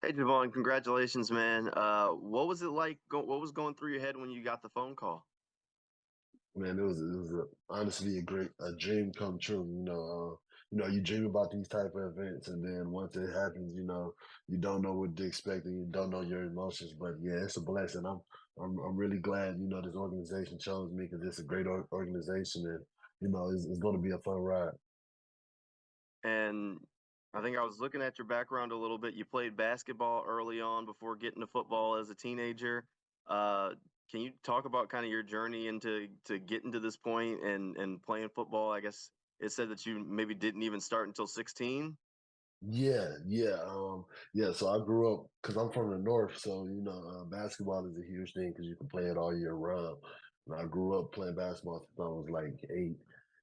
Hey Javon, congratulations, man. What was it like? What was going through your head when you got the phone call? Man, honestly a dream come true. You dream about these type of events, and then once it happens, you don't know what to expect, and you don't know your emotions. But yeah, it's a blessing. I'm really glad this organization chose me because it's a great organization, and it's going to be a fun ride. And I think I was looking at your background a little bit. You played basketball early on before getting to football as a teenager. Uh, can you talk about kind of your journey into to getting to this point and playing football? I guess it said that you maybe didn't even start until 16. Yeah. So I grew up because I'm from the north, so basketball is a huge thing because you can play it all year round. And I grew up playing basketball since I was like 8,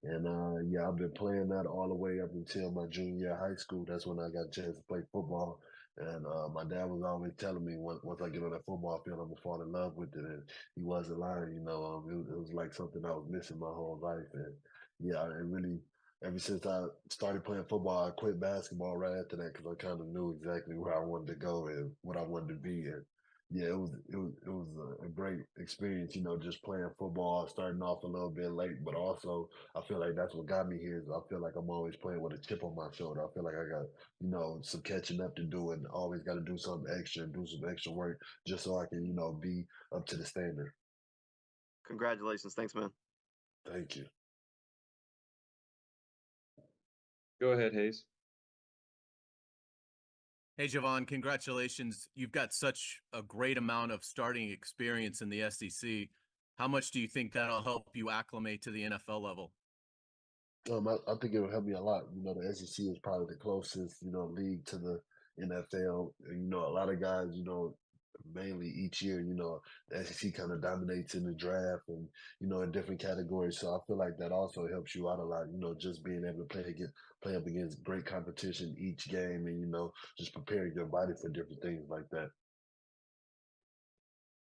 and yeah, I've been playing that all the way up until my junior year of high school. That's when I got a chance to play football. And my dad was always telling me once I get on that football field, I'm gonna fall in love with it. And he wasn't lying. It was like something I was missing my whole life. And yeah, it really ever since I started playing football, I quit basketball right after that because I kind of knew exactly where I wanted to go and what I wanted to be. And yeah, it was a great experience, just playing football, starting off a little bit late, but also I feel like that's what got me here. Is I feel like I'm always playing with a chip on my shoulder. I feel like I got some catching up to do and always got to do something extra and do some extra work just so I can be up to the standard. Congratulations, thanks, man. Thank you. Go ahead, Hayes. Hey, Javon, congratulations. You've got such a great amount of starting experience in the SEC. How much do you think that'll help you acclimate to the NFL level? I think it will help me a lot. The SEC is probably the closest, league to the NFL. And, a lot of guys, mainly each year, the SEC kind of dominates in the draft and, in different categories. So I feel like that also helps you out a lot, just being able to play up against great competition each game and, just preparing your body for different things like that.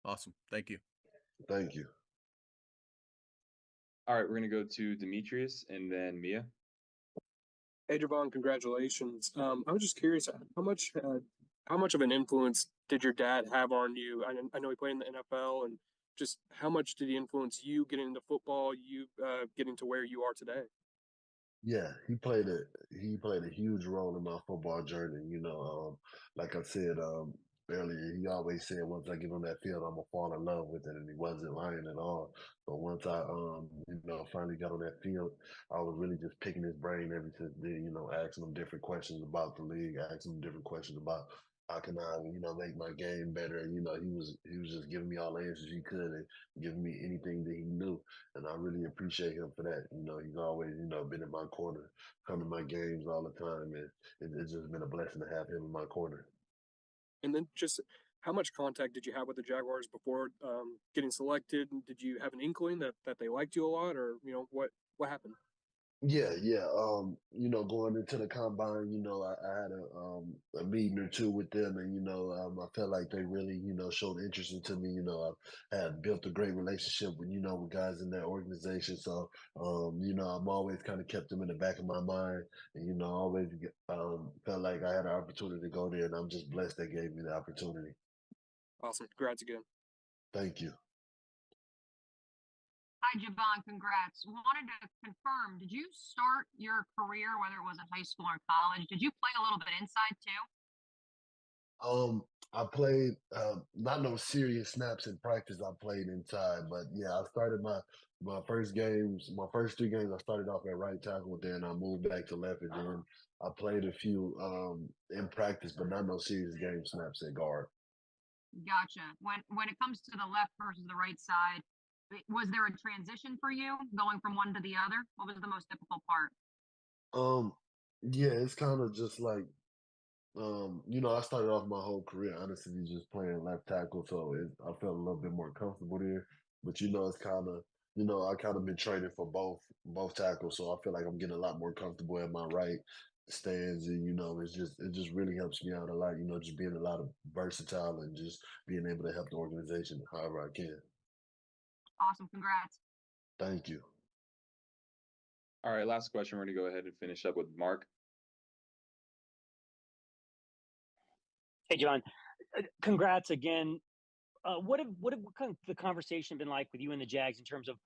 Awesome. Thank you. Thank you. All right, we're gonna go to Demetrius and then Mia. Hey, Javon, congratulations. I was just curious, how much of an influence did your dad have on you? I know he played in the NFL, and just how much did he influence you getting into football, you getting to where you are today? Yeah, he played a huge role in my football journey. Like I said earlier, he always said once I get on that field, I'm gonna fall in love with it, and he wasn't lying at all. But once I finally got on that field, I was really just picking his brain ever since then. Asking him different questions about the league, asking him different questions about how can I make my game better. He was just giving me all the answers he could and giving me anything that he knew. And I really appreciate him for that. He's always, been in my corner, come to my games all the time, and it's just been a blessing to have him in my corner. And then just how much contact did you have with the Jaguars before getting selected? Did you have an inkling that they liked you a lot, or what happened? Yeah. Going into the combine, I had a meeting or two with them, and I felt like they really, showed interest into me. I had built a great relationship with, with guys in that organization. So, I'm always kind of kept them in the back of my mind, and I always felt like I had an opportunity to go there, and I'm just blessed they gave me the opportunity. Awesome. Congrats again. Thank you. Hi, Javon. Congrats. Wanted to confirm, did you start your career, whether it was in high school or college, did you play a little bit inside too? I played not no serious snaps in practice. I played inside, but yeah, I started my first games, my first 3 games. I started off at right tackle, then I moved back to left, and then I played a few in practice, but not no serious game snaps at guard. Gotcha. When it comes to the left versus the right side, was there a transition for you going from one to the other? What was the most difficult part? Um, yeah, it's kind of just like I started off my whole career honestly just playing left tackle, so I felt a little bit more comfortable there. But it's kind of I kind of been training for both tackles, so I feel like I'm getting a lot more comfortable at my right stands, and it just really helps me out a lot. Just being a lot of versatile and just being able to help the organization however I can. Awesome. Congrats. Thank you. All right, last question. We're gonna go ahead and finish up with Mark. Hey, John. Congrats again. What have kind of the conversation been like with you and the Jags in terms of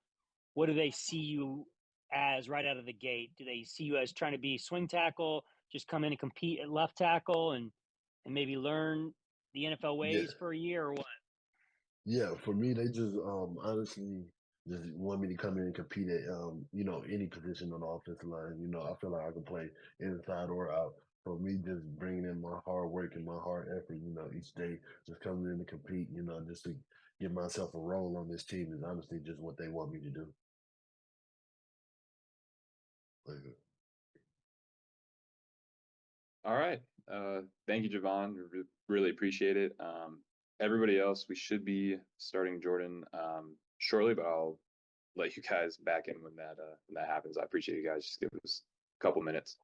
what do they see you as right out of the gate? Do they see you as trying to be swing tackle, just come in and compete at left tackle and maybe learn the NFL Yeah. ways for a year or what? Yeah, for me, they just honestly just want me to come in and compete at any position on the offensive line. I feel like I can play inside or out. For me, just bringing in my hard work and my hard effort, each day, just coming in to compete, just to give myself a role on this team is honestly just what they want me to do. Like, All right. Thank you, Javon. Really appreciate it. Everybody else, we should be starting Jordan shortly, but I'll let you guys back in when that happens. I appreciate you guys. Just give us a couple minutes.